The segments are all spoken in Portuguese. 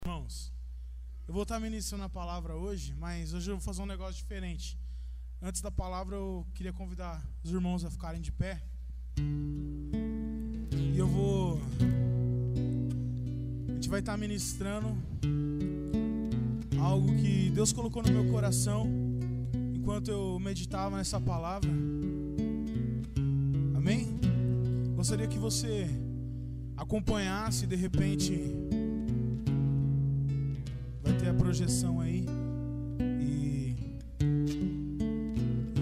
Irmãos, eu vou estar ministrando a palavra hoje, mas hoje eu vou fazer um negócio diferente. Antes da palavra, eu queria convidar os irmãos a ficarem de pé. E a gente vai estar ministrando algo que Deus colocou no meu coração enquanto eu meditava nessa palavra. Amém? Gostaria que você acompanhasse, de repente vai ter a projeção aí. E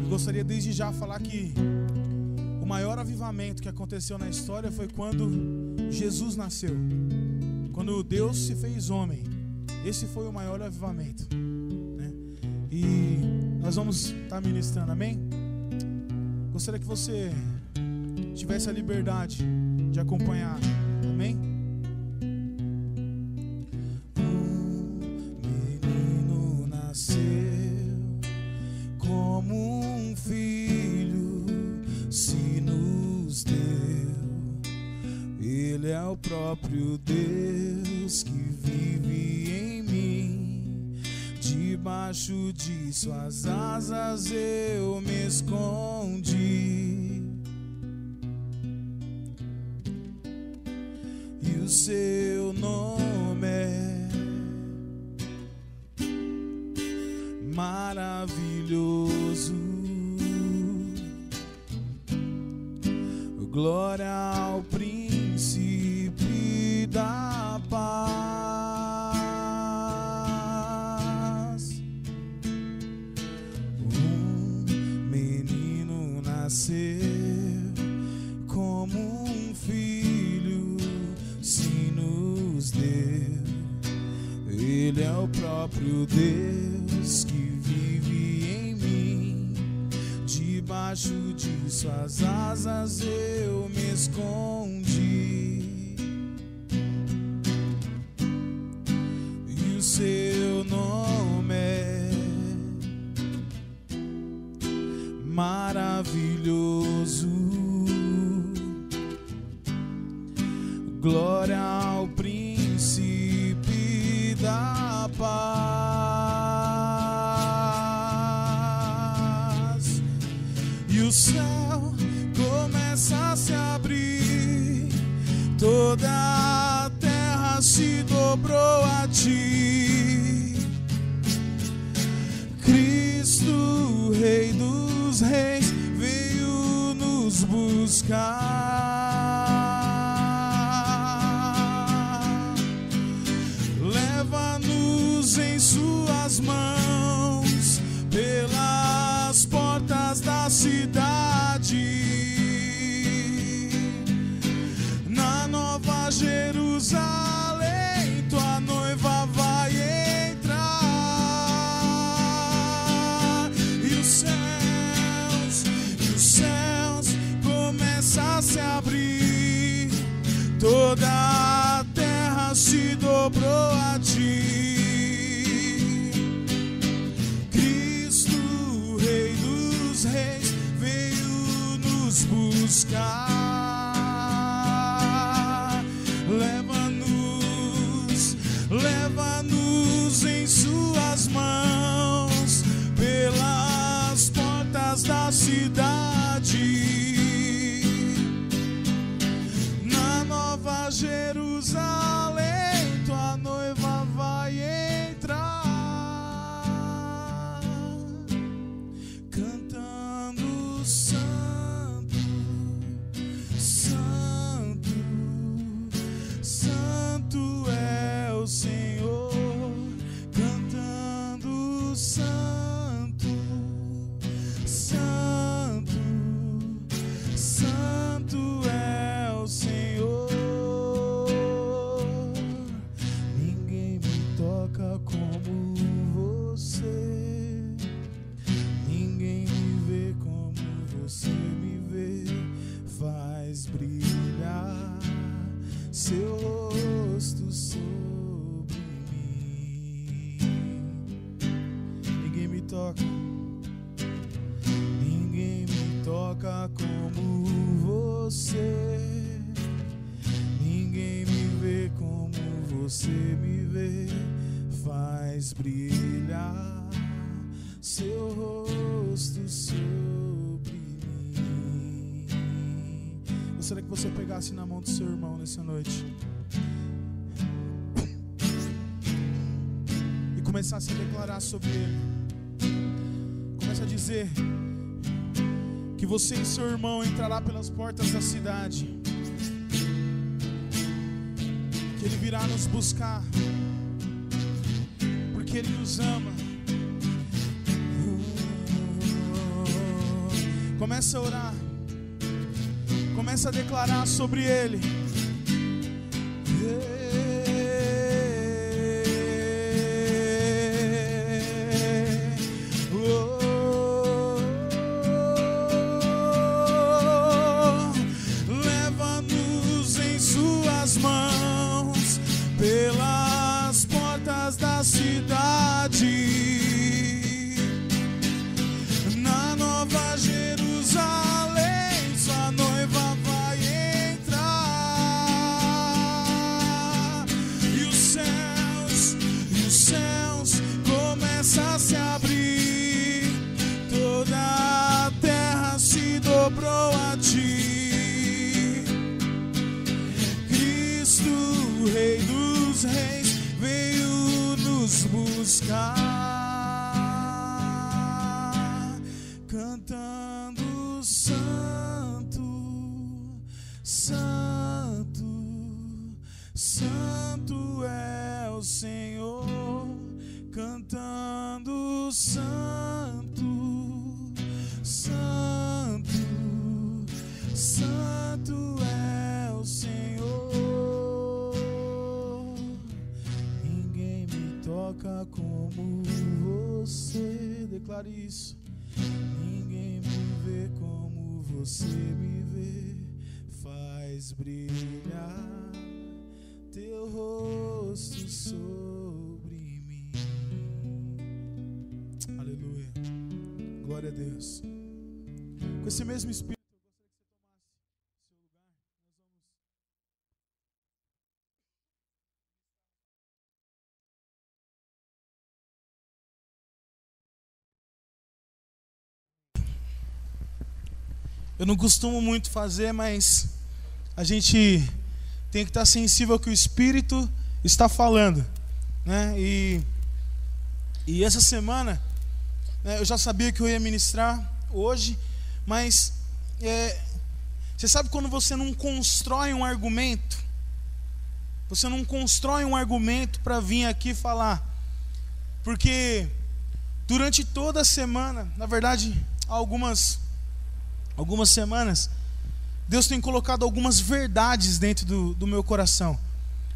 eu gostaria desde já falar que o maior avivamento que aconteceu na história foi quando Jesus nasceu, quando Deus se fez homem. Esse foi o maior avivamento, né? E nós vamos estar ministrando, amém? Gostaria que você tivesse a liberdade de acompanhar, amém? Um menino nasceu como um filho se nos deu. Ele é o próprio Deus que vive em mim. Debaixo de suas asas eu me escondi. E o seu nome é maravilhoso. Glória ao príncipe da paz. Um menino nasceu como um filho se nos deu. Ele é o próprio Deus que vive em mim. Debaixo de suas asas eu me escondi. E o seu nome é maravilhoso. Glória ao príncipe da paz. E o céu começa a se abrir, toda a terra se dobrou a ti. Cristo, Rei dos Reis, veio nos buscar. Leva-nos em suas mãos pelas portas da cidade. Na Nova Jerusalém tua noiva vai entrar. E os céus começam a se abrir, toda a terra se dobrou a ti. Reis veio nos buscar. Leva-nos em suas mãos pelas portas da cidade. Na Nova Jerusalém tua noiva vai entrar. Santo, Santo, Santo é o Senhor. Cantando Santo, Santo, Santo é o Senhor. Ninguém me toca como você. Ninguém me vê como você me vê. Faz brilhar seu rosto sobre mim. Ninguém me toca, ninguém me toca como você. Ninguém me vê como você me vê. faz brilhar seu rosto sobre mim. Gostaria que você pegasse na mão do seu irmão nessa noite e começasse a declarar sobre ele. Comece a dizer que você e seu irmão entrará pelas portas da cidade, que ele virá nos buscar, porque ele nos ama. Começa a orar, começa a declarar sobre ele. Leva-nos em suas mãos pelas portas da cidade, na Nova Jerusalém, sua noiva vai entrar, e os céus começam a se abrir, toda a terra se dobrou a ti. Cristo, o Rei dos Reis, veio nos buscar, cantando santo, santo, santo é o Senhor, cantando santo, santo, santo é o Senhor. Ninguém me toca como você, declare isso. Ninguém me vê como você me vê, faz brilhar teu rosto sobre mim. Aleluia, glória a Deus. Com esse mesmo espírito, eu não costumo muito fazer, mas a gente tem que estar sensível ao que o Espírito está falando, né? E essa semana, né, eu já sabia que eu ia ministrar hoje, mas você sabe quando você não constrói um argumento? Você não constrói um argumento para vir aqui falar, porque durante toda a semana, na verdade, há algumas semanas, Deus tem colocado algumas verdades dentro do meu coração.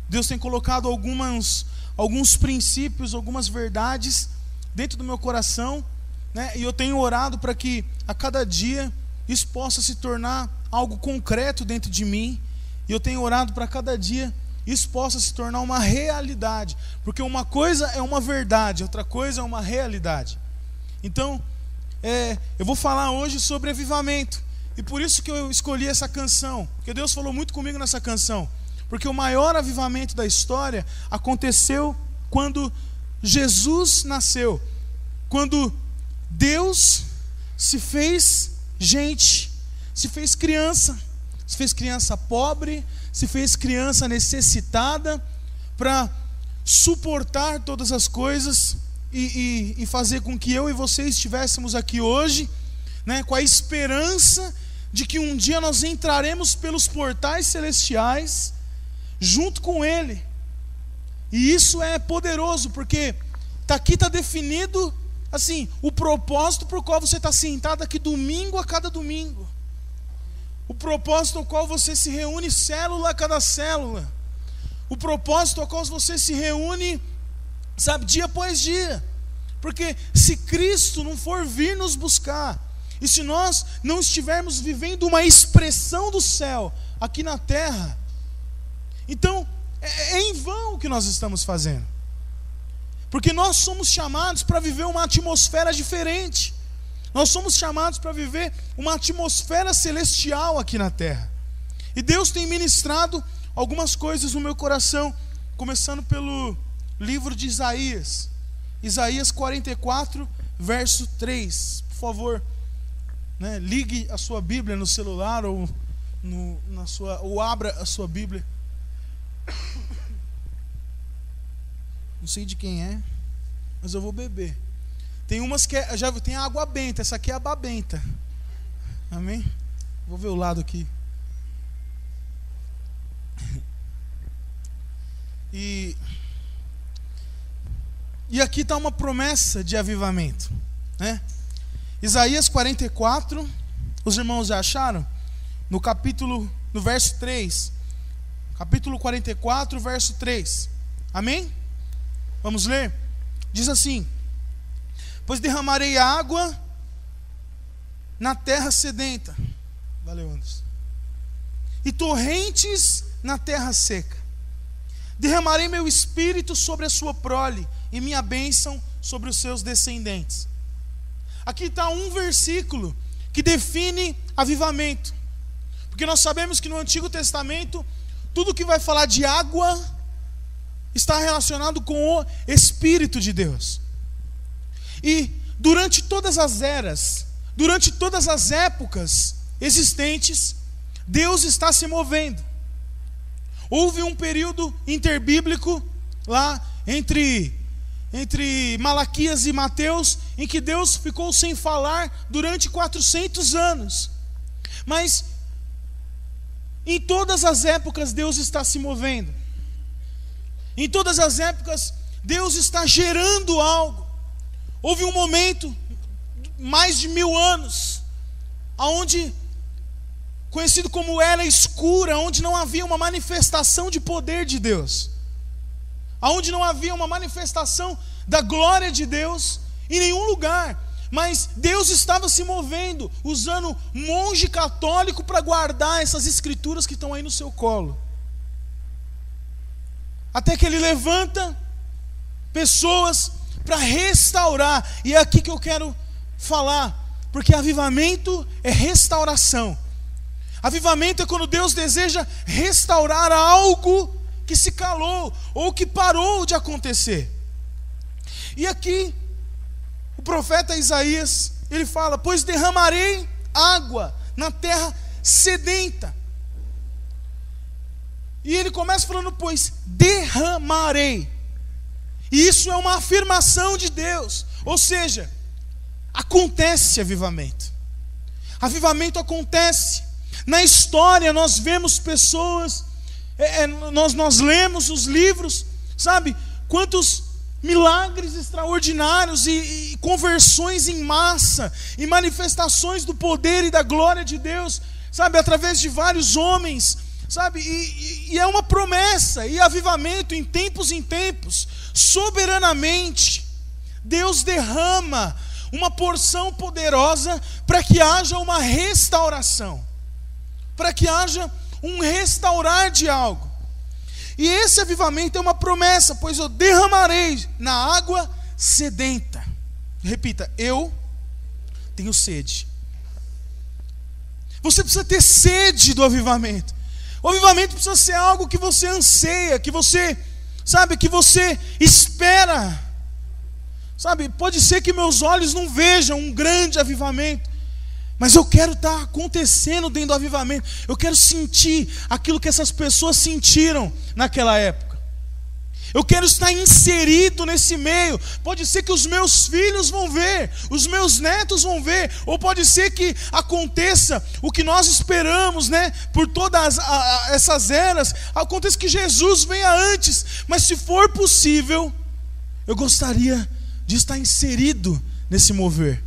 Deus tem colocado alguns princípios, algumas verdades dentro do meu coração, né? E eu tenho orado para que a cada dia isso possa se tornar algo concreto dentro de mim. E eu tenho orado para cada dia isso possa se tornar uma realidade, porque uma coisa é uma verdade, outra coisa é uma realidade. Então, eu vou falar hoje sobre avivamento. E por isso que eu escolhi essa canção, porque Deus falou muito comigo nessa canção. Porque o maior avivamento da história aconteceu quando Jesus nasceu, quando Deus se fez gente, se fez criança pobre, se fez criança necessitada, para suportar todas as coisas e fazer com que eu e você estivéssemos aqui hoje, né, com a esperança de que um dia nós entraremos pelos portais celestiais junto com Ele. E isso é poderoso, porque aqui está definido assim, o propósito por qual você está sentado aqui domingo a cada domingo, o propósito ao qual você se reúne célula a cada célula, o propósito ao qual você se reúne, sabe, dia após dia. Porque se Cristo não for vir nos buscar, e se nós não estivermos vivendo uma expressão do céu aqui na terra, então é em vão o que nós estamos fazendo. Porque nós somos chamados para viver uma atmosfera diferente. Nós somos chamados para viver uma atmosfera celestial aqui na terra. E Deus tem ministrado algumas coisas no meu coração, começando pelo livro de Isaías. Isaías 44, verso 3. Por favor, né, ligue a sua Bíblia no celular ou abra a sua Bíblia. Não sei de quem é, mas eu vou beber. Tem umas que já tem água benta, essa aqui é a babenta. Amém? Vou ver o lado aqui. E aqui está uma promessa de avivamento, né? Isaías 44, os irmãos já acharam? No verso 3. Capítulo 44, verso 3. Amém? Vamos ler? Diz assim: pois derramarei água na terra sedenta. Valeu, Anderson. E torrentes na terra seca. Derramarei meu espírito sobre a sua prole e minha bênção sobre os seus descendentes. Aqui está um versículo que define avivamento. Porque nós sabemos que no Antigo Testamento, tudo que vai falar de água está relacionado com o Espírito de Deus. E durante todas as eras, durante todas as épocas existentes, Deus está se movendo. Houve um período interbíblico lá entre Malaquias e Mateus, em que Deus ficou sem falar durante 400 anos. Mas em todas as épocas Deus está se movendo. Em todas as épocas Deus está gerando algo. Houve um momento, mais de 1000 anos, onde, conhecido como era escura, onde não havia uma manifestação de poder de Deus, onde não havia uma manifestação da glória de Deus em nenhum lugar. Mas Deus estava se movendo, usando monge católico para guardar essas escrituras que estão aí no seu colo. Até que Ele levanta pessoas para restaurar. E é aqui que eu quero falar, porque avivamento é restauração. Avivamento é quando Deus deseja restaurar algo que se calou ou que parou de acontecer. E aqui o profeta Isaías, ele fala: pois derramarei água na terra sedenta. E ele começa falando: pois derramarei. E isso é uma afirmação de Deus. Ou seja, acontece avivamento. Avivamento acontece. Na história nós vemos pessoas, nós lemos os livros, sabe? Quantos milagres extraordinários e conversões em massa, e manifestações do poder e da glória de Deus, sabe? Através de vários homens, sabe? E é uma promessa, e avivamento em tempos, soberanamente, Deus derrama uma porção poderosa para que haja uma restauração, para que haja um restaurar de algo. E esse avivamento é uma promessa: pois eu derramarei na água sedenta. Repita: eu tenho sede. Você precisa ter sede do avivamento. O avivamento precisa ser algo que você anseia, que você, sabe, que você espera. Sabe, pode ser que meus olhos não vejam um grande avivamento, mas eu quero estar acontecendo dentro do avivamento. Eu quero sentir aquilo que essas pessoas sentiram naquela época. Eu quero estar inserido nesse meio. Pode ser que os meus filhos vão ver, os meus netos vão ver, ou pode ser que aconteça o que nós esperamos, né? Por todas essas eras, aconteça que Jesus venha antes. Mas se for possível, eu gostaria de estar inserido nesse mover,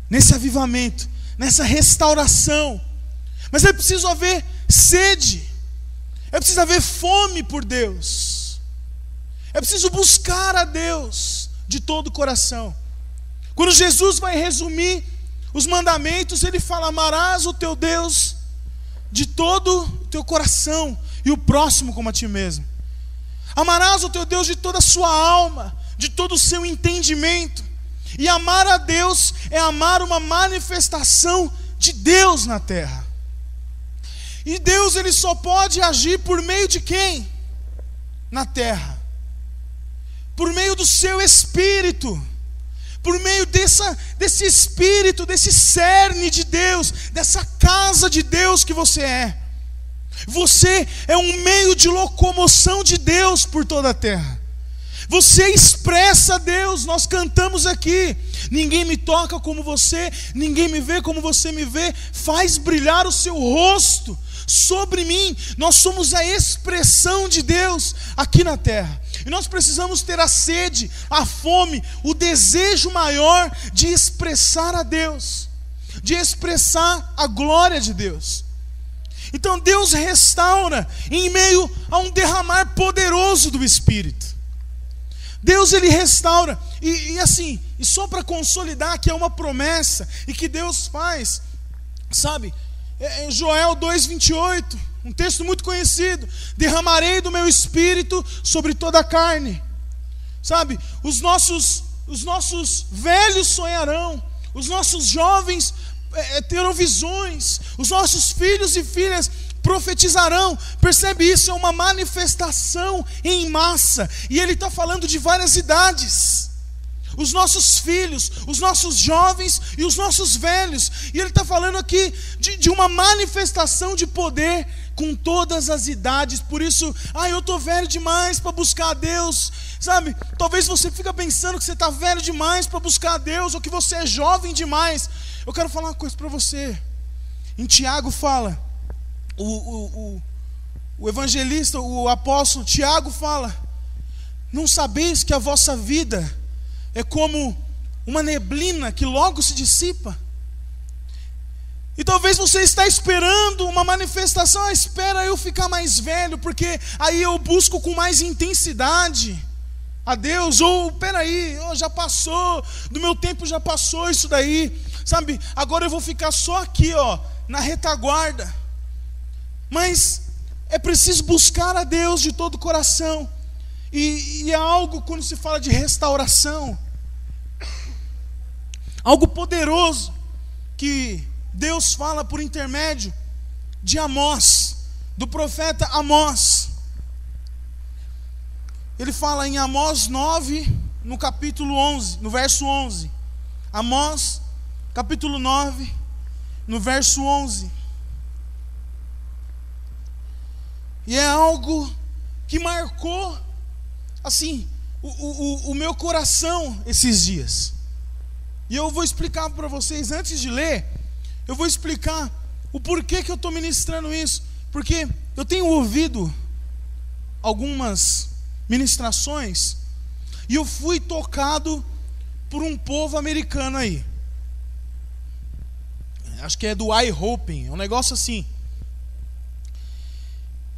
nesse avivamento, nessa restauração. Mas é preciso haver sede, é preciso haver fome por Deus, é preciso buscar a Deus de todo o coração. Quando Jesus vai resumir os mandamentos, ele fala: amarás o teu Deus de todo o teu coração e o próximo como a ti mesmo. Amarás o teu Deus de toda a sua alma, de todo o seu entendimento. E amar a Deus é amar uma manifestação de Deus na terra. E Deus, ele só pode agir por meio de quem? Na terra. Por meio do seu espírito, por meio desse espírito, desse cerne de Deus, dessa casa de Deus que você é. Você é um meio de locomoção de Deus por toda a terra. Você expressa Deus. Nós cantamos aqui: ninguém me toca como você, ninguém me vê como você me vê, faz brilhar o seu rosto sobre mim. Nós somos a expressão de Deus aqui na terra. E nós precisamos ter a sede, a fome, o desejo maior de expressar a Deus, de expressar a glória de Deus. Então Deus restaura em meio a um derramar poderoso do Espírito. Deus, Ele restaura. E assim, e só para consolidar que é uma promessa e que Deus faz, sabe? Joel 2:28, um texto muito conhecido: derramarei do meu espírito sobre toda a carne. Sabe, os nossos velhos sonharão, os nossos jovens terão visões, os nossos filhos e filhas profetizarão. Percebe isso? É uma manifestação em massa. E ele está falando de várias idades: os nossos filhos, os nossos jovens e os nossos velhos. E ele está falando aqui de uma manifestação de poder com todas as idades. Por isso, eu estou velho demais para buscar a Deus. Sabe, talvez você fique pensando que você está velho demais para buscar a Deus, ou que você é jovem demais. Eu quero falar uma coisa para você. Em Tiago fala, o evangelista, o apóstolo Tiago fala: não sabeis que a vossa vida é como uma neblina que logo se dissipa? E talvez você está esperando uma manifestação: espera eu ficar mais velho, porque aí eu busco com mais intensidade a Deus. Ou peraí, já passou, do meu tempo já passou isso daí, sabe? Agora eu vou ficar só aqui, na retaguarda. Mas é preciso buscar a Deus de todo o coração. E é algo, quando se fala de restauração, algo poderoso que Deus fala por intermédio de Amós, do profeta Amós. Ele fala em Amós 9, no capítulo 11, no verso 11. Amós, capítulo 9, no verso 11. E é algo que marcou, assim, o meu coração esses dias. E eu vou explicar para vocês, antes de ler, eu vou explicar o porquê que eu estou ministrando isso. Porque eu tenho ouvido algumas ministrações e eu fui tocado por um povo americano aí. Acho que é do iHoping, é um negócio assim.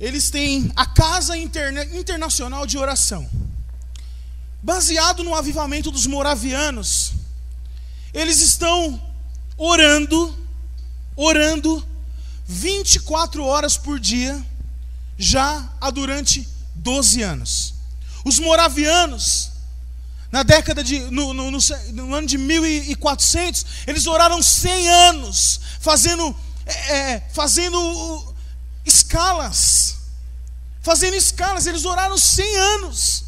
Eles têm a Casa Internacional de Oração. Baseado no avivamento dos moravianos, eles estão orando 24 horas por dia, já há durante 12 anos. Os moravianos, na década no ano de 1400, eles oraram 100 anos, fazendo escalas. Eles oraram 100 anos.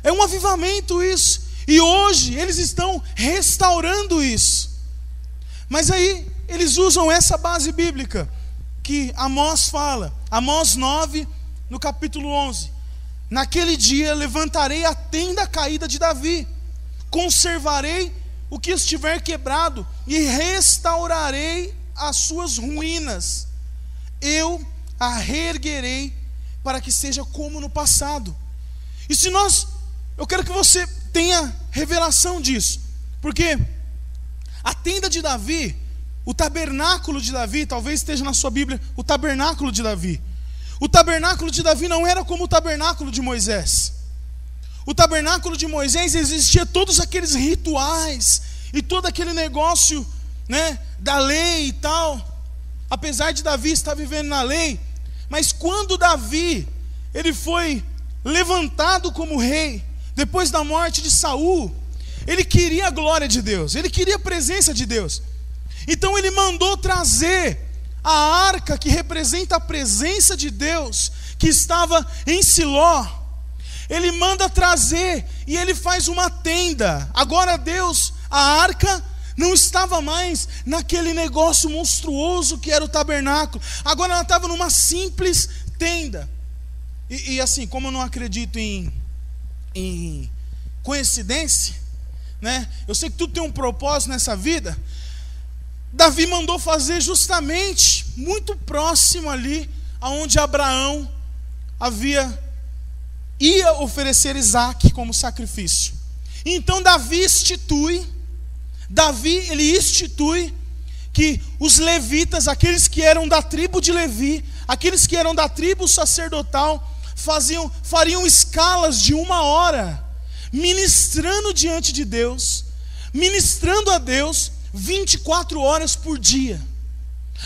É um avivamento isso. E hoje eles estão restaurando isso. Mas aí eles usam essa base bíblica que Amós fala, Amós 9, no capítulo 11. Naquele dia levantarei a tenda caída de Davi, conservarei o que estiver quebrado e restaurarei as suas ruínas. Eu a reerguerei para que seja como no passado. E eu quero que você tenha revelação disso, porque a tenda de Davi, o tabernáculo de Davi, talvez esteja na sua Bíblia, o tabernáculo de Davi. O tabernáculo de Davi não era como o tabernáculo de Moisés. O tabernáculo de Moisés existia todos aqueles rituais e todo aquele negócio, da lei e tal. Apesar de Davi estar vivendo na lei, mas quando Davi ele foi levantado como rei, depois da morte de Saul, ele queria a glória de Deus, ele queria a presença de Deus. Então ele mandou trazer a arca que representa a presença de Deus, que estava em Siló. Ele manda trazer e ele faz uma tenda. Agora Deus, a arca não estava mais naquele negócio monstruoso que era o tabernáculo. Agora ela estava numa simples tenda. E assim, como eu não acredito em coincidência, né? Eu sei que tudo tem um propósito nessa vida. Davi mandou fazer justamente muito próximo ali aonde Abraão ia oferecer Isaac como sacrifício. Então Davi ele institui que os levitas, aqueles que eram da tribo de Levi, aqueles que eram da tribo sacerdotal, fariam escalas de 1 hora, ministrando diante de Deus, ministrando a Deus 24 horas por dia,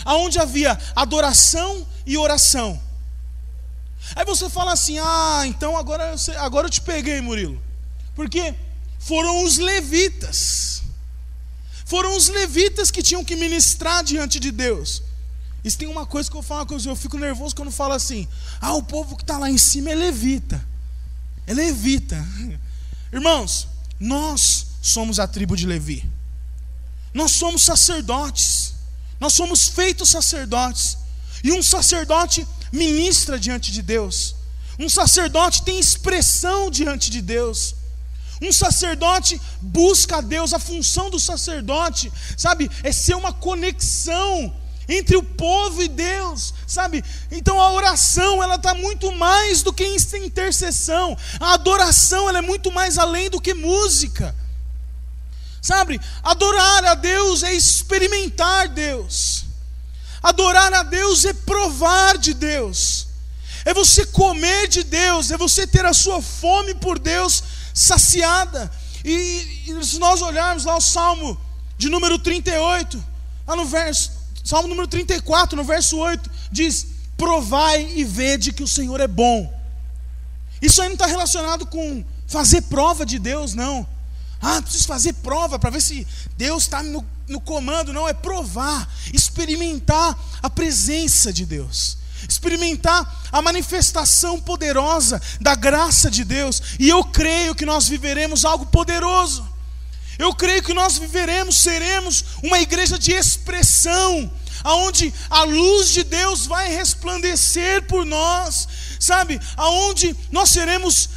aonde havia adoração e oração. Aí você fala assim: então agora eu te peguei, Murilo, porque foram os levitas que tinham que ministrar diante de Deus. Isso tem uma coisa que eu falo, eu fico nervoso quando falo assim: o povo que está lá em cima é levita. Irmãos, nós somos a tribo de Levi. Nós somos sacerdotes. Nós somos feitos sacerdotes. E um sacerdote ministra diante de Deus. Um sacerdote tem expressão diante de Deus. Um sacerdote busca a Deus. A função do sacerdote, sabe, é ser uma conexão entre o povo e Deus, sabe? Então a oração, ela está muito mais do que intercessão. A adoração, ela é muito mais além do que música, sabe? Adorar a Deus é experimentar Deus. Adorar a Deus é provar de Deus. É você comer de Deus, é você ter a sua fome por Deus saciada. E se nós olharmos lá o Salmo de número 38, lá no Salmo número 34, no verso 8, diz: provai e vede que o Senhor é bom. Isso aí não está relacionado com fazer prova de Deus, não. Preciso fazer prova para ver se Deus está no comando. Não, é provar, experimentar a presença de Deus, experimentar a manifestação poderosa da graça de Deus. E eu creio que nós viveremos algo poderoso. Eu creio que nós seremos uma igreja de expressão, aonde a luz de Deus vai resplandecer por nós, sabe? Aonde nós seremos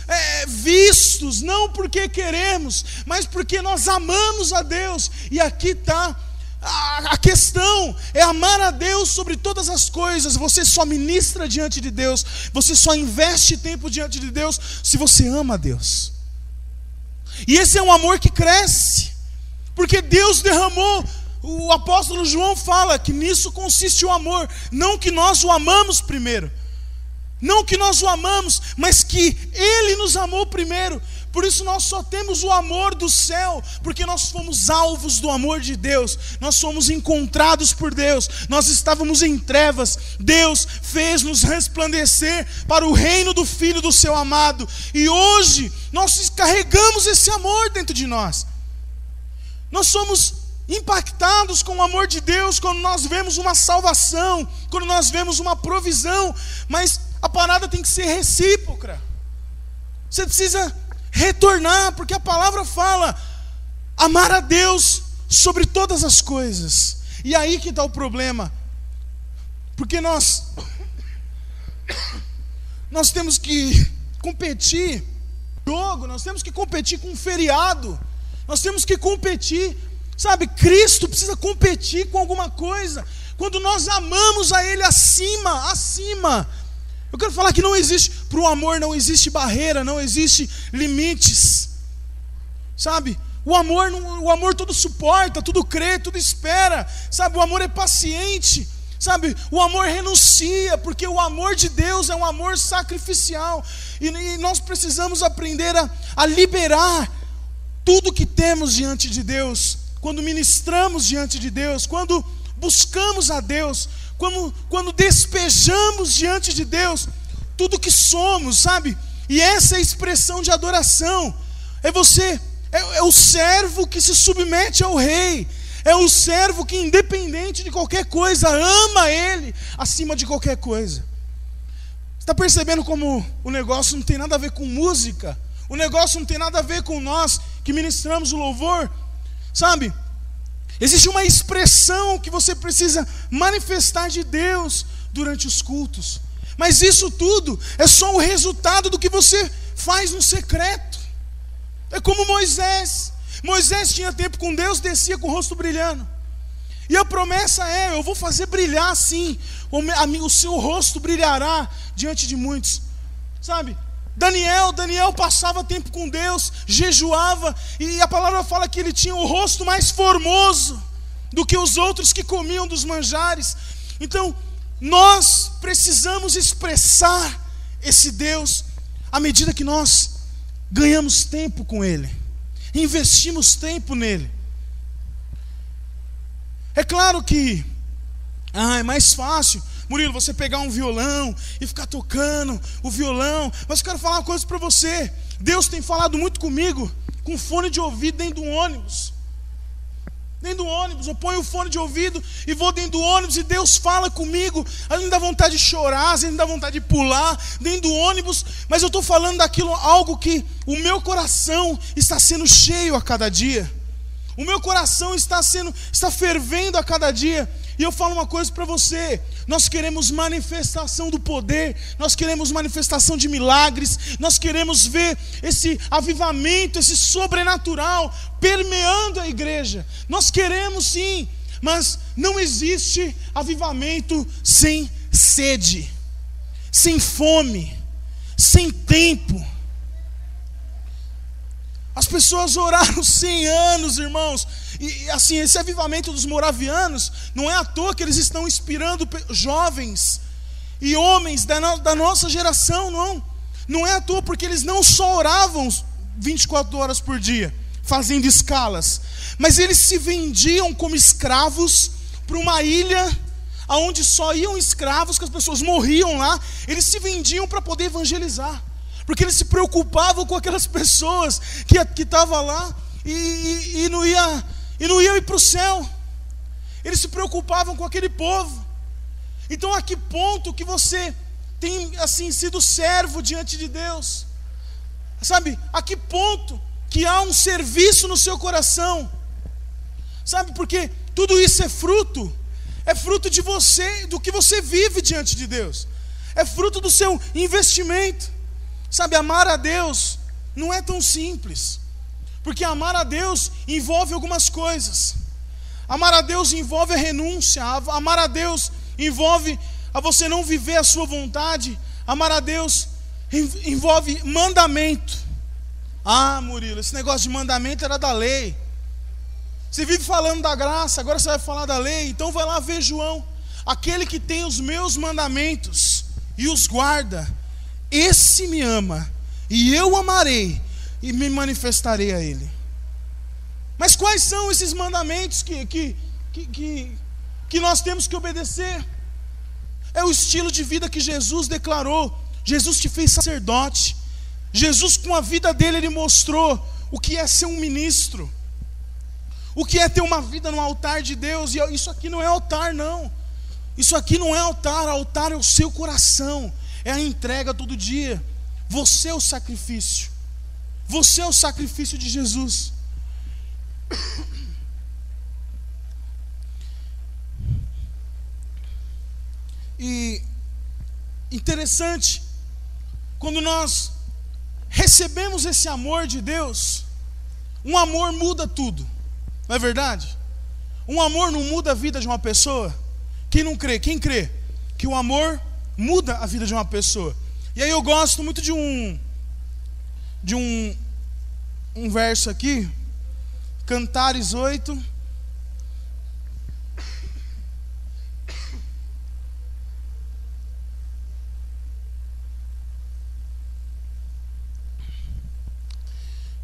vistos, não porque queremos, mas porque nós amamos a Deus. E aqui está a questão, é amar a Deus sobre todas as coisas. Você só ministra diante de Deus, você só investe tempo diante de Deus se você ama a Deus. E esse é um amor que cresce, porque Deus derramou. O apóstolo João fala que nisso consiste o amor. Não que nós o amamos primeiro, não que nós o amamos, mas que Ele nos amou primeiro. Por isso nós só temos o amor do céu, porque nós fomos alvos do amor de Deus. Nós fomos encontrados por Deus. Nós estávamos em trevas, Deus fez-nos resplandecer para o reino do Filho do seu amado. E hoje nós carregamos esse amor dentro de nós. Nós somos impactados com o amor de Deus quando nós vemos uma salvação, quando nós vemos uma provisão. Mas a parada tem que ser recíproca. Você precisa retornar, porque a palavra fala: amar a Deus sobre todas as coisas. E aí que está o problema, porque nós temos que competir jogo, nós temos que competir com um feriado, nós temos que competir, sabe? Cristo precisa competir com alguma coisa. Quando nós amamos a Ele acima. Eu quero falar que não existe, para o amor não existe barreira, não existe limites, sabe? O amor tudo suporta, tudo crê, tudo espera, sabe? O amor é paciente, sabe? O amor renuncia, porque o amor de Deus é um amor sacrificial. E nós precisamos aprender a liberar tudo que temos diante de Deus, quando ministramos diante de Deus, quando buscamos a Deus, quando despejamos diante de Deus tudo que somos, sabe? E essa é a expressão de adoração. É o servo que se submete ao rei. É o servo que, independente de qualquer coisa, ama Ele acima de qualquer coisa. Está percebendo como o negócio não tem nada a ver com música? O negócio não tem nada a ver com nós que ministramos o louvor? Sabe? Existe uma expressão que você precisa manifestar de Deus durante os cultos. Mas isso tudo é só o resultado do que você faz no secreto. É como Moisés. Moisés tinha tempo com Deus, descia com o rosto brilhando. E a promessa é: eu vou fazer brilhar assim, o seu rosto brilhará diante de muitos. Sabe? Daniel passava tempo com Deus, jejuava, e a palavra fala que ele tinha o rosto mais formoso do que os outros que comiam dos manjares. Então, nós precisamos expressar esse Deus à medida que nós ganhamos tempo com Ele, investimos tempo nele. É claro que é mais fácil, Murilo, você pegar um violão e ficar tocando o violão. Mas eu quero falar uma coisa para você. Deus tem falado muito comigo com fone de ouvido dentro do ônibus. Dentro do ônibus, eu ponho o fone de ouvido e vou dentro do ônibus e Deus fala comigo. Às vezes me dá vontade de chorar, às vezes me dá vontade de pular dentro do ônibus. Mas eu estou falando daquilo, algo que o meu coração está sendo cheio a cada dia. O meu coração está fervendo a cada dia. E eu falo uma coisa para você: nós queremos manifestação do poder, nós queremos manifestação de milagres, nós queremos ver esse avivamento, esse sobrenatural permeando a igreja. Nós queremos sim, mas não existe avivamento sem sede, sem fome, sem tempo. As pessoas oraram 100 anos, irmãos. E assim, esse avivamento dos moravianos, não é à toa que eles estão inspirando jovens e homens da nossa geração, não. Não é à toa, porque eles não só oravam 24 horas por dia, fazendo escalas, mas eles se vendiam como escravos para uma ilha onde só iam escravos, que as pessoas morriam lá. Eles se vendiam para poder evangelizar, porque eles se preocupavam com aquelas pessoas que estavam lá e não iam ir para o céu. Eles se preocupavam com aquele povo. Então, a que ponto que você tem assim sido servo diante de Deus? Sabe, a que ponto que há um serviço no seu coração? Sabe, porque tudo isso é fruto de você, do que você vive diante de Deus. É fruto do seu investimento. Sabe, amar a Deus não é tão simples, porque amar a Deus envolve algumas coisas. Amar a Deus envolve a renúncia. Amar a Deus envolve a você não viver a sua vontade. Amar a Deus envolve mandamento. Ah, Murilo, esse negócio de mandamento era da lei. Você vive falando da graça, agora você vai falar da lei. Então vai lá ver João: aquele que tem os meus mandamentos e os guarda, esse me ama, e eu amarei e me manifestarei a ele. Mas quais são esses mandamentos que nós temos que obedecer? É o estilo de vida que Jesus declarou. Jesus te fez sacerdote. Jesus, com a vida dele, ele mostrou o que é ser um ministro, o que é ter uma vida no altar de Deus. E isso aqui não é altar, não. Isso aqui não é altar. Altar é o seu coração, é a entrega todo dia. Você é o sacrifício. Você é o sacrifício de Jesus. E interessante, quando nós recebemos esse amor de Deus, um amor muda tudo, não é verdade? Um amor não muda a vida de uma pessoa? Quem não crê? Quem crê que o amor muda a vida de uma pessoa? E aí eu gosto muito de um verso aqui, Cantares 8.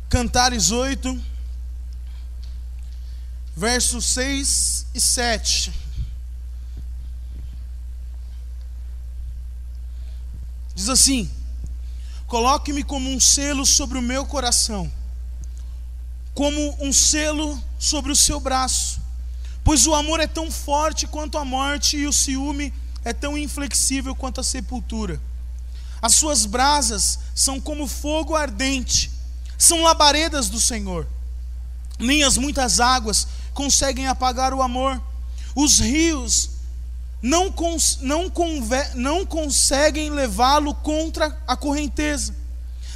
Cantares 8, versos 6 e 7. Diz assim: coloque-me como um selo sobre o meu coração, como um selo sobre o seu braço, pois o amor é tão forte quanto a morte, e o ciúme é tão inflexível quanto a sepultura. As suas brasas são como fogo ardente, são labaredas do Senhor. Nem as muitas águas conseguem apagar o amor. Os rios não conseguem levá-lo contra a correnteza.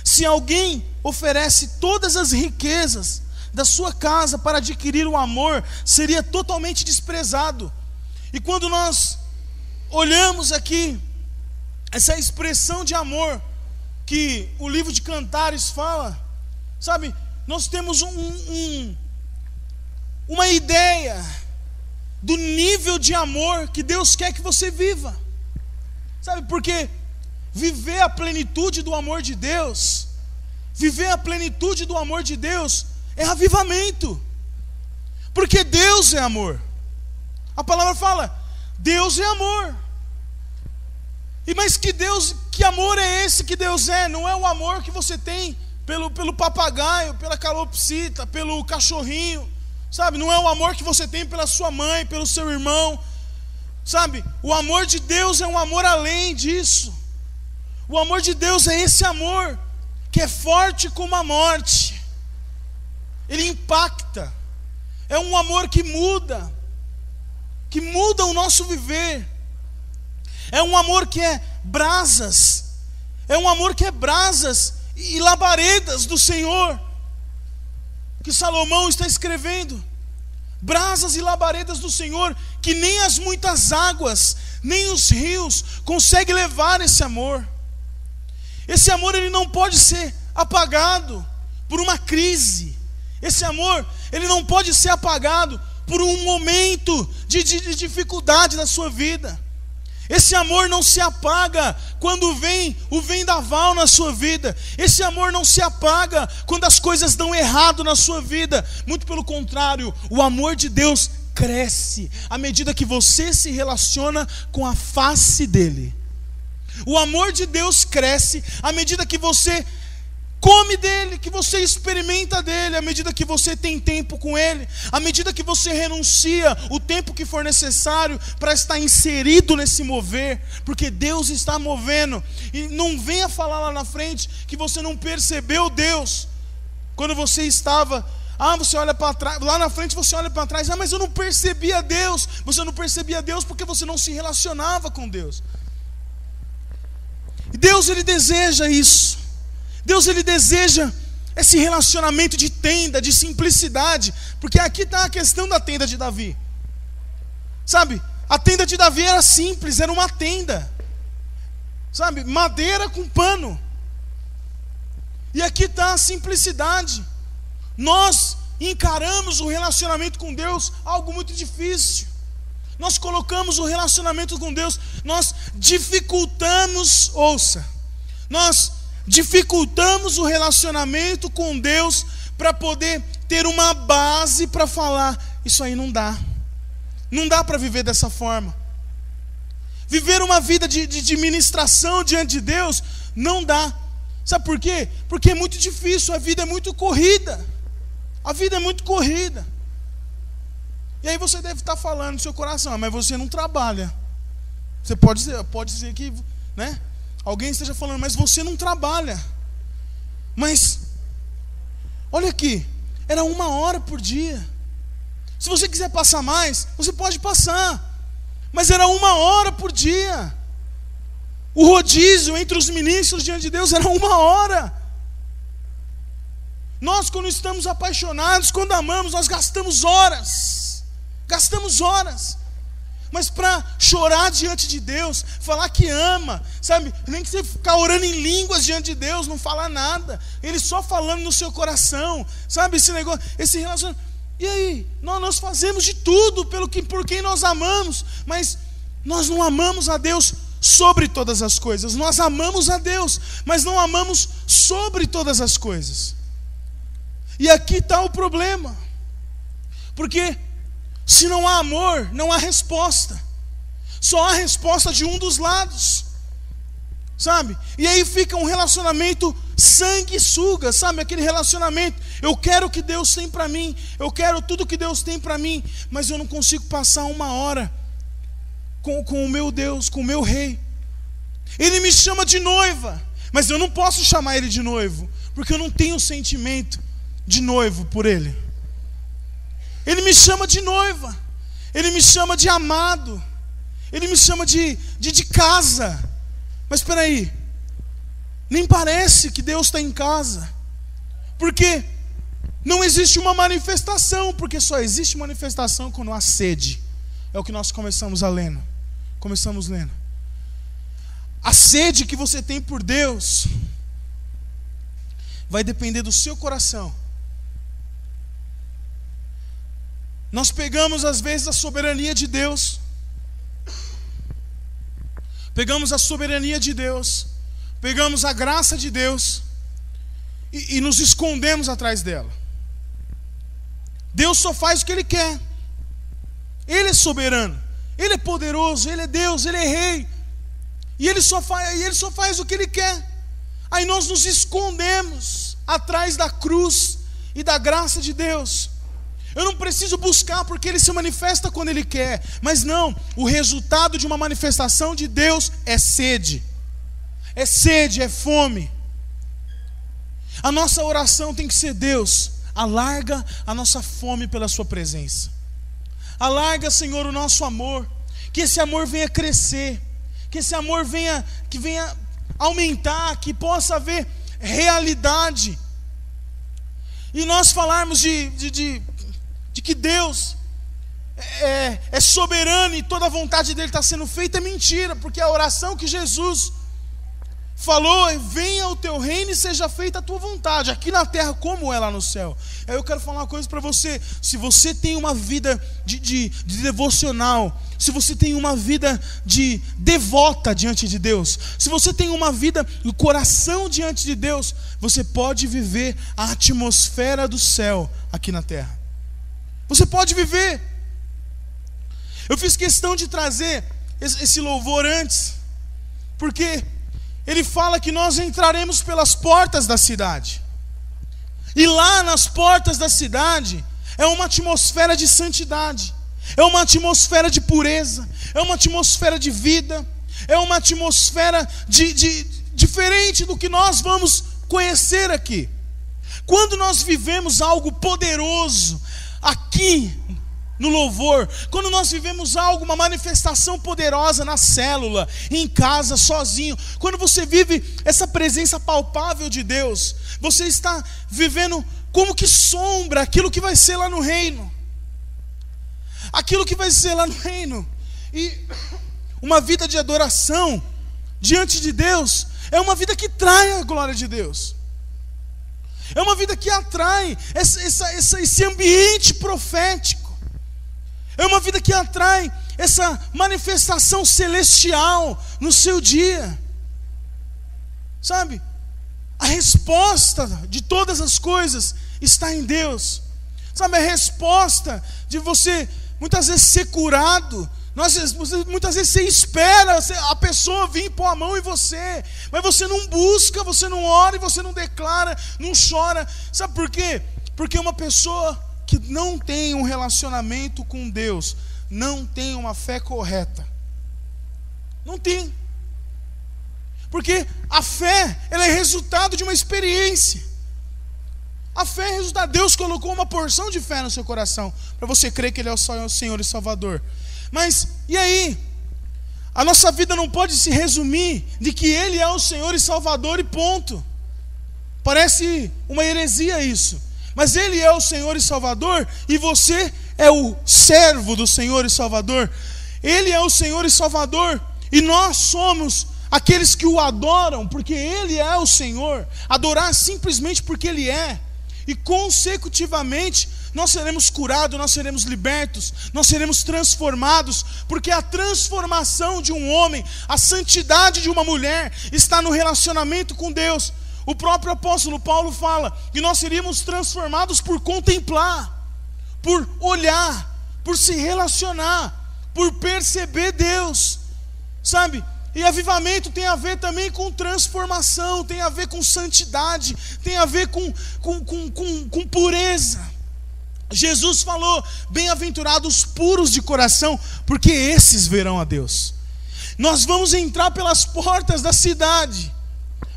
Se alguém oferece todas as riquezas da sua casa para adquirir o amor, seria totalmente desprezado. E quando nós olhamos aqui essa expressão de amor que o livro de Cantares fala, sabe, nós temos uma ideia do nível de amor que Deus quer que você viva, sabe, porque viver a plenitude do amor de Deus, viver a plenitude do amor de Deus é avivamento, porque Deus é amor. A palavra fala, Deus é amor. Mas que amor é esse que Deus é? Não é o amor que você tem pelo papagaio, pela calopsita, pelo cachorrinho, sabe? Não é o amor que você tem pela sua mãe, pelo seu irmão, sabe? O amor de Deus é um amor além disso. O amor de Deus é esse amor que é forte como a morte. Ele impacta. É um amor que muda o nosso viver. É um amor que é brasas. É um amor que é brasas e labaredas do Senhor, que Salomão está escrevendo. Brasas e labaredas do Senhor, que nem as muitas águas, nem os rios conseguem levar esse amor. Esse amor, ele não pode ser apagado por uma crise. Esse amor, ele não pode ser apagado por um momento de dificuldade da sua vida. Esse amor não se apaga quando vem o vendaval na sua vida. Esse amor não se apaga quando as coisas dão errado na sua vida. Muito pelo contrário, o amor de Deus cresce à medida que você se relaciona com a face dele. O amor de Deus cresce à medida que você come dele, que você experimenta dele, à medida que você tem tempo com ele, à medida que você renuncia o tempo que for necessário para estar inserido nesse mover, porque Deus está movendo. E não venha falar lá na frente que você não percebeu Deus quando você estava, você olha para trás, lá na frente você olha para trás, mas eu não percebia Deus. Você não percebia Deus porque você não se relacionava com Deus. E Deus, ele deseja isso. Deus, ele deseja esse relacionamento de tenda, de simplicidade, porque aqui está a questão da tenda de Davi. Sabe, a tenda de Davi era simples, era uma tenda, sabe, madeira com pano. E aqui está a simplicidade. Nós encaramos o relacionamento com Deus algo muito difícil. Nós colocamos o relacionamento com Deus, nós dificultamos, nós dificultamos o relacionamento com Deus para poder ter uma base para falar, isso aí não dá para viver dessa forma. Viver uma vida de ministração diante de Deus não dá. Sabe por quê? Porque é muito difícil, a vida é muito corrida. A vida é muito corrida. E aí você deve estar falando no seu coração, mas você não trabalha. Você pode dizer que, né? Alguém esteja falando, mas você não trabalha. Mas, olha aqui, era 1 hora por dia. Se você quiser passar mais, você pode passar. Mas era 1 hora por dia. O rodízio entre os ministros diante de Deus era 1 hora. Nós, quando estamos apaixonados, quando amamos, nós gastamos horas. Gastamos horas. Mas para chorar diante de Deus, falar que ama, sabe? Nem que você ficar orando em línguas diante de Deus, não falar nada. Ele só falando no seu coração, sabe? Esse negócio, esse relacionamento. E aí? Nós fazemos de tudo por quem nós amamos, mas nós não amamos a Deus sobre todas as coisas. Nós amamos a Deus, mas não amamos sobre todas as coisas. E aqui está o problema. Porque se não há amor, não há resposta. Só há resposta de um dos lados, sabe? E aí fica um relacionamento sanguessuga, sabe? Aquele relacionamento, eu quero o que Deus tem para mim, eu quero tudo que Deus tem para mim, mas eu não consigo passar 1 hora com o meu Deus, com o meu rei. Ele me chama de noiva, mas eu não posso chamar ele de noivo, porque eu não tenho sentimento de noivo por ele. Ele me chama de noiva, ele me chama de amado, ele me chama de casa. Mas espera aí, nem parece que Deus está em casa, porque não existe uma manifestação, porque só existe manifestação quando há sede. É o que nós começamos lendo. A sede que você tem por Deus vai depender do seu coração. Nós pegamos às vezes a soberania de Deus, pegamos a soberania de Deus, pegamos a graça de Deus e nos escondemos atrás dela. Deus só faz o que Ele quer. Ele é soberano, Ele é poderoso, Ele é Deus, Ele é rei. E Ele só faz o que Ele quer. Aí nós nos escondemos atrás da cruz e da graça de Deus. Eu não preciso buscar porque Ele se manifesta quando Ele quer. Mas não, o resultado de uma manifestação de Deus é sede. É sede, é fome. A nossa oração tem que ser: Deus, alarga a nossa fome pela sua presença. Alarga, Senhor, o nosso amor. Que esse amor venha crescer. Que esse amor venha aumentar. Que possa haver realidade. E nós falarmos de que Deus é soberano e toda a vontade dele está sendo feita, é mentira. Porque a oração que Jesus falou: venha o teu reino e seja feita a tua vontade, aqui na terra como é lá no céu. Aí eu quero falar uma coisa para você: se você tem uma vida de devocional, se você tem uma vida de devota diante de Deus, se você tem uma vida do coração diante de Deus, você pode viver a atmosfera do céu aqui na terra. Você pode viver. Eu fiz questão de trazer esse louvor antes, porque ele fala que nós entraremos pelas portas da cidade. E lá nas portas da cidade é uma atmosfera de santidade, é uma atmosfera de pureza, é uma atmosfera de vida, é uma atmosfera diferente do que nós vamos conhecer aqui. Quando nós vivemos algo poderoso aqui no louvor, quando nós vivemos algo, uma manifestação poderosa na célula, em casa, sozinho, quando você vive essa presença palpável de Deus, você está vivendo como que sombra aquilo que vai ser lá no reino. Aquilo que vai ser lá no reino. E uma vida de adoração diante de Deus é uma vida que trai a glória de Deus. É uma vida que atrai esse ambiente profético. É uma vida que atrai essa manifestação celestial no seu dia. Sabe? A resposta de todas as coisas está em Deus. Sabe, a resposta de você muitas vezes ser curado, muitas vezes você espera a pessoa vir pôr a mão em você, mas você não busca, você não ora, e você não declara, não chora. Sabe por quê? Porque uma pessoa que não tem um relacionamento com Deus não tem uma fé correta. Não tem. Porque a fé, ela é resultado de uma experiência. A fé é resultado. Deus colocou uma porção de fé no seu coração para você crer que Ele é o Senhor e Salvador. Mas, e aí? A nossa vida não pode se resumir de que Ele é o Senhor e Salvador e ponto. Parece uma heresia isso. Mas Ele é o Senhor e Salvador, e você é o servo do Senhor e Salvador. Ele é o Senhor e Salvador, e nós somos aqueles que o adoram, porque Ele é o Senhor. Adorar simplesmente porque Ele é. E consecutivamente nós seremos curados, nós seremos libertos, nós seremos transformados, porque a transformação de um homem, a santidade de uma mulher está no relacionamento com Deus. O próprio apóstolo Paulo fala que nós seríamos transformados por contemplar, por olhar, por se relacionar, por perceber Deus, sabe? E avivamento tem a ver também com transformação, tem a ver com santidade, tem a ver com pureza. Jesus falou: bem-aventurados os puros de coração, porque esses verão a Deus. Nós vamos entrar pelas portas da cidade,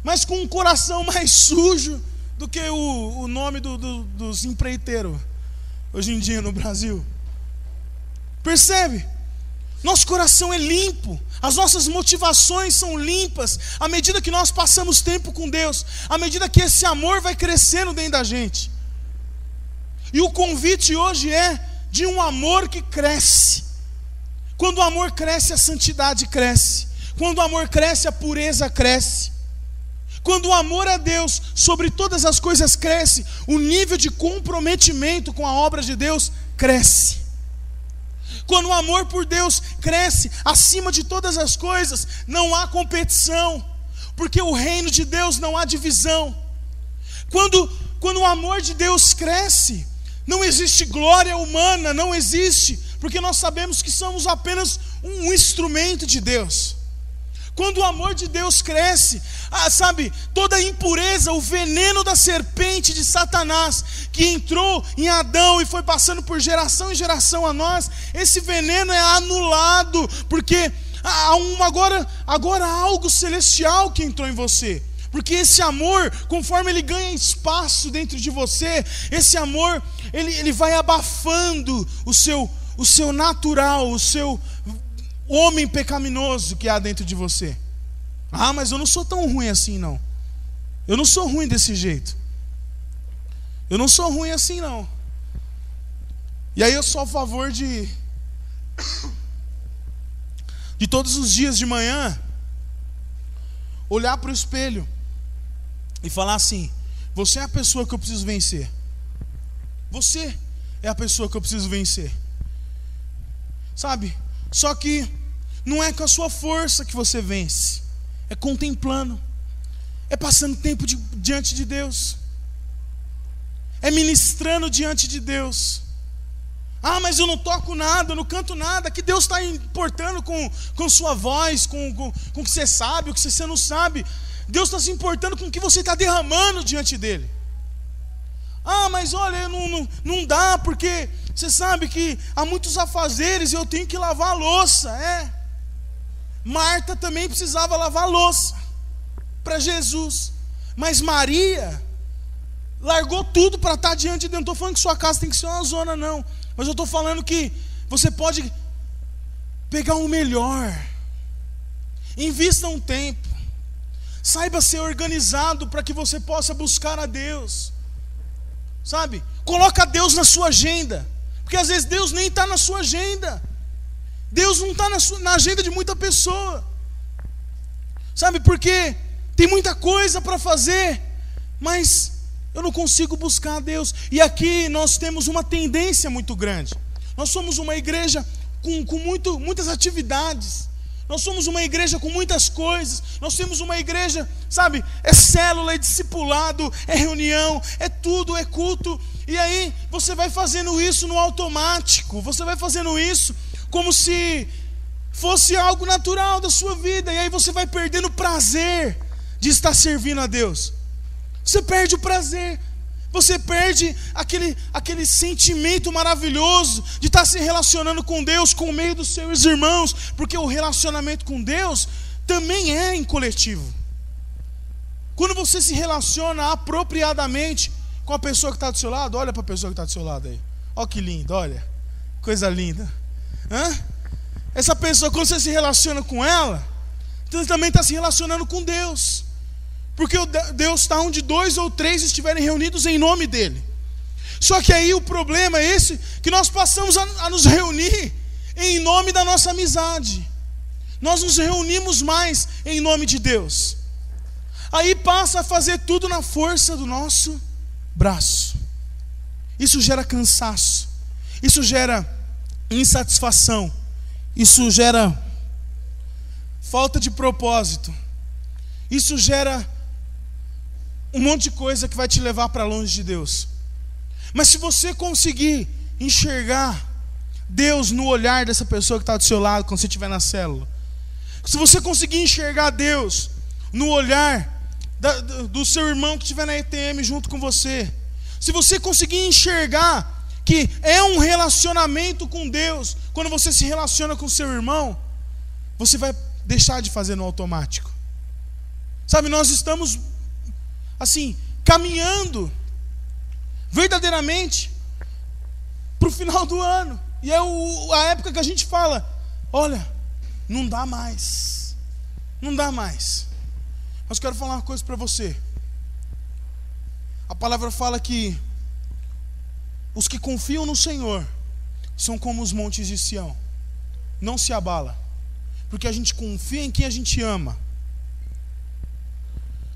mas com um coração mais sujo do que o nome dos empreiteiros hoje em dia no Brasil. Percebe? Nosso coração é limpo, as nossas motivações são limpas, à medida que nós passamos tempo com Deus, à medida que esse amor vai crescendo dentro da gente. E o convite hoje é de um amor que cresce. Quando o amor cresce, a santidade cresce. Quando o amor cresce, a pureza cresce. Quando o amor a Deus sobre todas as coisas cresce, o nível de comprometimento com a obra de Deus cresce. Quando o amor por Deus cresce acima de todas as coisas, não há competição, porque o reino de Deus não há divisão. Quando o amor de Deus cresce, não existe glória humana, não existe, porque nós sabemos que somos apenas um instrumento de Deus. Quando o amor de Deus cresce, toda a impureza, o veneno da serpente de Satanás, que entrou em Adão e foi passando por geração em geração a nós, esse veneno é anulado, porque há agora há algo celestial que entrou em você. Porque esse amor, conforme ele ganha espaço dentro de você, esse amor, ele vai abafando o seu natural, o seu homem pecaminoso que há dentro de você. Ah, mas eu não sou tão ruim assim não. Eu não sou ruim desse jeito. Eu não sou ruim assim não. E aí eu sou a favor de todos os dias de manhã olhar para o espelho e falar assim: você é a pessoa que eu preciso vencer. Você é a pessoa que eu preciso vencer. Sabe? Só que não é com a sua força que você vence. É contemplando. É passando tempo diante de Deus. É ministrando diante de Deus. Ah, mas eu não toco nada, eu não canto nada. Que Deus está importando com sua voz, com o que você sabe, o que você não sabe. Deus está se importando com o que você está derramando diante dele. Ah, mas olha, não dá, porque você sabe que há muitos afazeres e eu tenho que lavar a louça. Marta também precisava lavar a louça para Jesus. Mas Maria largou tudo para estar diante de Deus. Não estou falando que sua casa tem que ser uma zona, não. Mas eu estou falando que você pode pegar o melhor. Invista um tempo. Saiba ser organizado para que você possa buscar a Deus. Sabe? Coloca Deus na sua agenda. Porque às vezes Deus nem está na sua agenda. Deus não está na agenda de muita pessoa. Sabe? Porque tem muita coisa para fazer, mas eu não consigo buscar a Deus. E aqui nós temos uma tendência muito grande. Nós somos uma igreja com muitas atividades. Nós somos uma igreja com muitas coisas. Nós temos uma igreja, sabe, é célula, é discipulado, é reunião, é tudo, é culto. E aí você vai fazendo isso no automático. Você vai fazendo isso como se fosse algo natural da sua vida. E aí você vai perdendo o prazer de estar servindo a Deus. Você perde o prazer. Você perde aquele sentimento maravilhoso de estar se relacionando com Deus, com o meio dos seus irmãos. Porque o relacionamento com Deus também é em coletivo. Quando você se relaciona apropriadamente com a pessoa que está do seu lado, olha para a pessoa que está do seu lado aí. Olha que lindo, olha. Coisa linda. Essa pessoa, quando você se relaciona com ela, você também está se relacionando com Deus. Porque Deus está onde 2 ou 3 estiverem reunidos em nome dEle. Só que aí o problema é esse, que nós passamos a nos reunir em nome da nossa amizade. Nós nos reunimos mais em nome de Deus. Aí passa a fazer tudo na força do nosso braço. Isso gera cansaço. Isso gera insatisfação. Isso gera falta de propósito. Isso gera um monte de coisa que vai te levar para longe de Deus. Mas se você conseguir enxergar Deus no olhar dessa pessoa que está do seu lado quando você estiver na célula, se você conseguir enxergar Deus no olhar do seu irmão que estiver na ETM junto com você, se você conseguir enxergar que é um relacionamento com Deus, quando você se relaciona com seu irmão, você vai deixar de fazer no automático. Sabe, nós estamos assim, caminhando verdadeiramente para o final do ano. E é a época que a gente fala: olha, não dá mais. Não dá mais. Mas quero falar uma coisa para você. A palavra fala que os que confiam no Senhor são como os montes de Sião. Não se abala, porque a gente confia em quem a gente ama.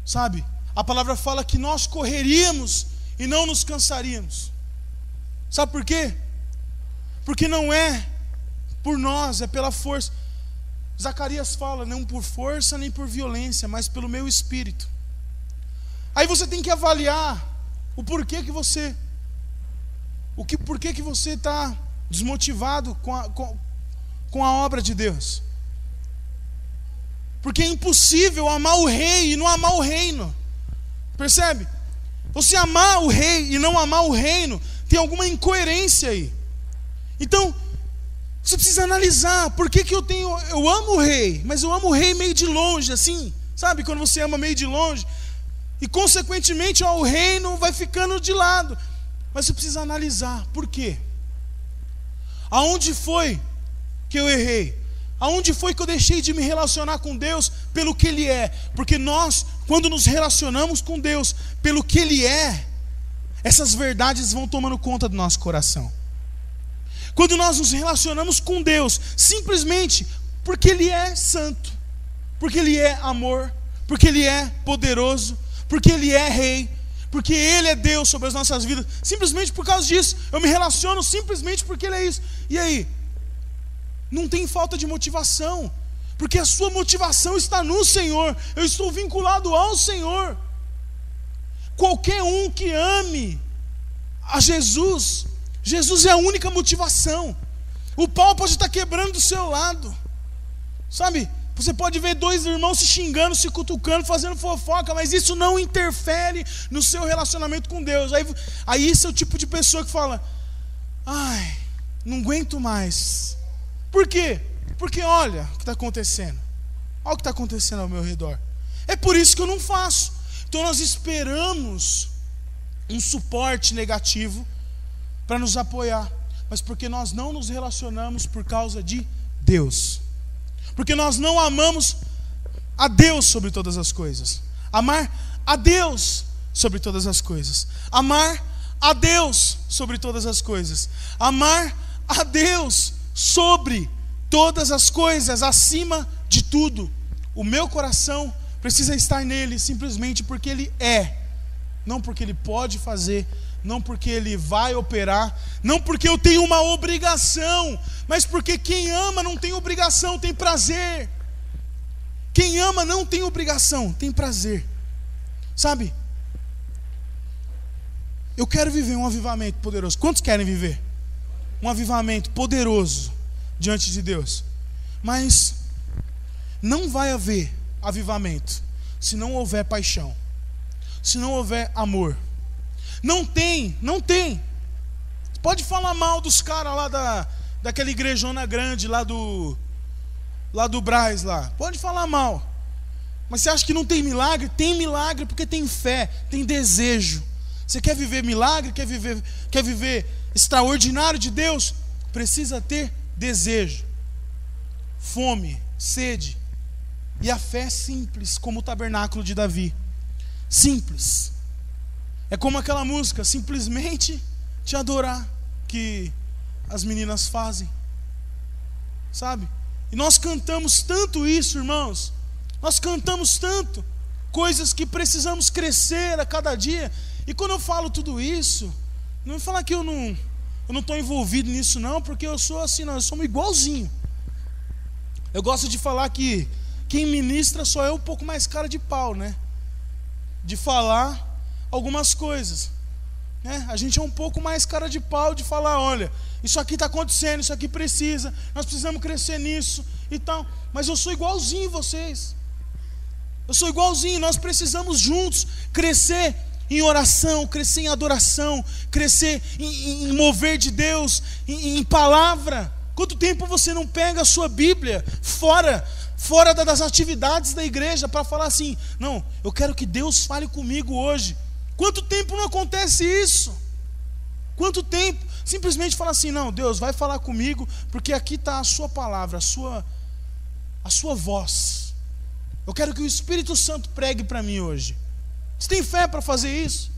Sabe, a palavra fala que nós correríamos e não nos cansaríamos. Sabe por quê? Porque não é por nós, é pela força. Zacarias fala: não por força nem por violência, mas pelo meu espírito. Aí você tem que avaliar o porquê que você está desmotivado com a obra de Deus. Porque é impossível amar o rei e não amar o reino. Percebe? Você amar o rei e não amar o reino, tem alguma incoerência aí. Então, você precisa analisar por que eu amo o rei, mas eu amo o rei meio de longe, assim, sabe? Quando você ama meio de longe, e consequentemente o reino vai ficando de lado. Mas você precisa analisar por quê. Aonde foi que eu errei? Aonde foi que eu deixei de me relacionar com Deus pelo que Ele é? Porque nós, quando nos relacionamos com Deus pelo que Ele é, essas verdades vão tomando conta do nosso coração. Quando nós nos relacionamos com Deus simplesmente porque Ele é santo, porque Ele é amor, porque Ele é poderoso, porque Ele é rei, porque Ele é Deus sobre as nossas vidas, simplesmente por causa disso, eu me relaciono simplesmente porque Ele é isso. E aí? Não tem falta de motivação, porque a sua motivação está no Senhor. Eu estou vinculado ao Senhor. Qualquer um que ame a Jesus, Jesus é a única motivação. O pau pode estar quebrando do seu lado, sabe? Você pode ver dois irmãos se xingando, se cutucando, fazendo fofoca, mas isso não interfere no seu relacionamento com Deus. Aí esse é o tipo de pessoa que fala: ai, não aguento mais. Por quê? Porque olha o que está acontecendo. Olha o que está acontecendo ao meu redor. É por isso que eu não faço. Então nós esperamos um suporte negativo para nos apoiar, mas porque nós não nos relacionamos por causa de Deus. Porque nós não amamos a Deus sobre todas as coisas. Amar a Deus sobre todas as coisas. Amar a Deus sobre todas as coisas. Amar a Deus sobre todas as coisas, acima de tudo. O meu coração precisa estar nele simplesmente porque Ele é, não porque Ele pode fazer, não porque Ele vai operar, não porque eu tenho uma obrigação, mas porque quem ama não tem obrigação, tem prazer. Quem ama não tem obrigação, tem prazer. Sabe? Eu quero viver um avivamento poderoso. Quantos querem viver um avivamento poderoso diante de Deus? Mas não vai haver avivamento se não houver paixão, se não houver amor. Não tem. Pode falar mal dos caras lá daquela igrejona grande lá do Brás lá. Pode falar mal. Mas você acha que não tem milagre? Tem milagre porque tem fé, tem desejo. Você quer viver milagre? Quer viver extraordinário de Deus? Precisa ter desejo, fome, sede. E a fé é simples, como o tabernáculo de Davi. Simples. É como aquela música, simplesmente te adorar, que as meninas fazem, sabe? E nós cantamos tanto isso, irmãos. Nós cantamos tanto coisas que precisamos crescer a cada dia. E quando eu falo tudo isso, não me falar que eu não estou envolvido nisso não, porque eu sou assim, nós somos igualzinho. Eu gosto de falar que quem ministra só é um pouco mais cara de pau, né? De falar algumas coisas, né? A gente é um pouco mais cara de pau de falar: olha, isso aqui está acontecendo, isso aqui precisa, nós precisamos crescer nisso e tal. Mas eu sou igualzinho vocês. Eu sou igualzinho. Nós precisamos juntos crescer em oração, crescer em adoração, crescer em mover de Deus, em palavra, Quanto tempo você não pega a sua Bíblia fora das atividades da igreja para falar assim: não, eu quero que Deus fale comigo hoje. Quanto tempo não acontece isso? Quanto tempo? Simplesmente fala assim: não, Deus vai falar comigo, porque aqui está a sua palavra, a sua voz. Eu quero que o Espírito Santo pregue para mim hoje. Você tem fé para fazer isso?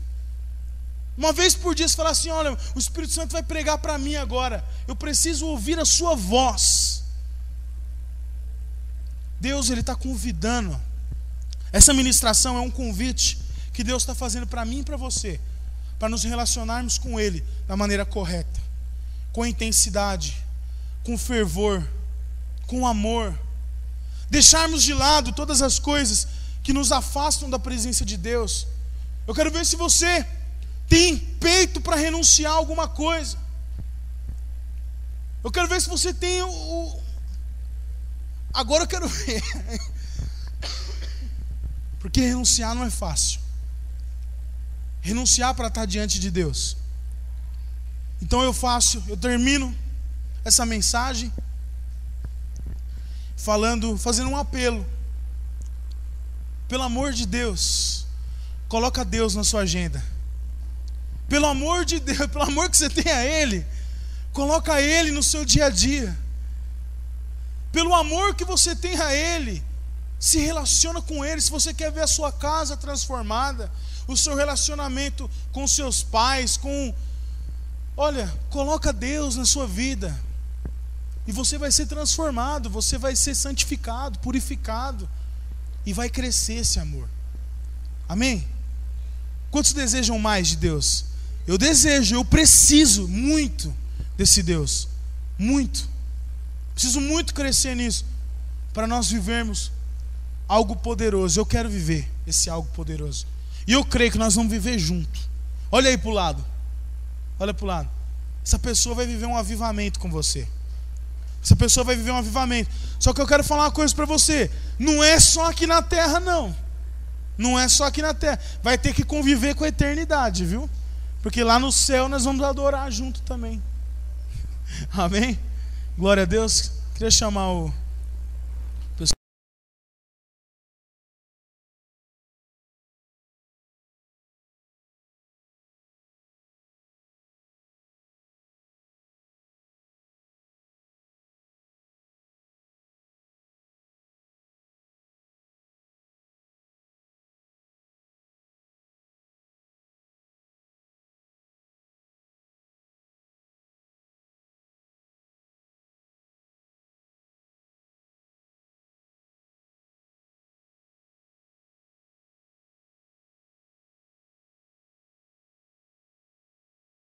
Uma vez por dia você fala assim: olha, o Espírito Santo vai pregar para mim agora, eu preciso ouvir a sua voz. Deus, Ele está convidando. Essa ministração é um convite que Deus está fazendo para mim e para você, para nos relacionarmos com Ele da maneira correta, com intensidade, com fervor, com amor, deixarmos de lado todas as coisas que nos afastam da presença de Deus. Eu quero ver se você tem peito para renunciar a alguma coisa. Eu quero ver se você tem Agora eu quero ver. Porque renunciar não é fácil. Renunciar para estar diante de Deus. Então eu termino essa mensagem fazendo um apelo. Pelo amor de Deus, coloca Deus na sua agenda. Pelo amor de Deus, pelo amor que você tem a Ele, coloca Ele no seu dia a dia. Pelo amor que você tem a Ele, se relaciona com Ele. Se você quer ver a sua casa transformada, o seu relacionamento com seus pais, olha, coloca Deus na sua vida, e você vai ser transformado, você vai ser santificado, purificado, e vai crescer esse amor. Amém? Quantos desejam mais de Deus? Eu desejo, eu preciso muito desse Deus. Muito. Preciso muito crescer nisso, para nós vivermos algo poderoso. Eu quero viver esse algo poderoso. E eu creio que nós vamos viver junto. Olha aí para o lado. Olha para o lado. Essa pessoa vai viver um avivamento com você. Essa pessoa vai viver um avivamento. Só que eu quero falar uma coisa para você. Não é só aqui na terra, não. Não é só aqui na terra. Vai ter que conviver com a eternidade, viu? Porque lá no céu nós vamos adorar junto também. Amém? Glória a Deus. Queria chamar o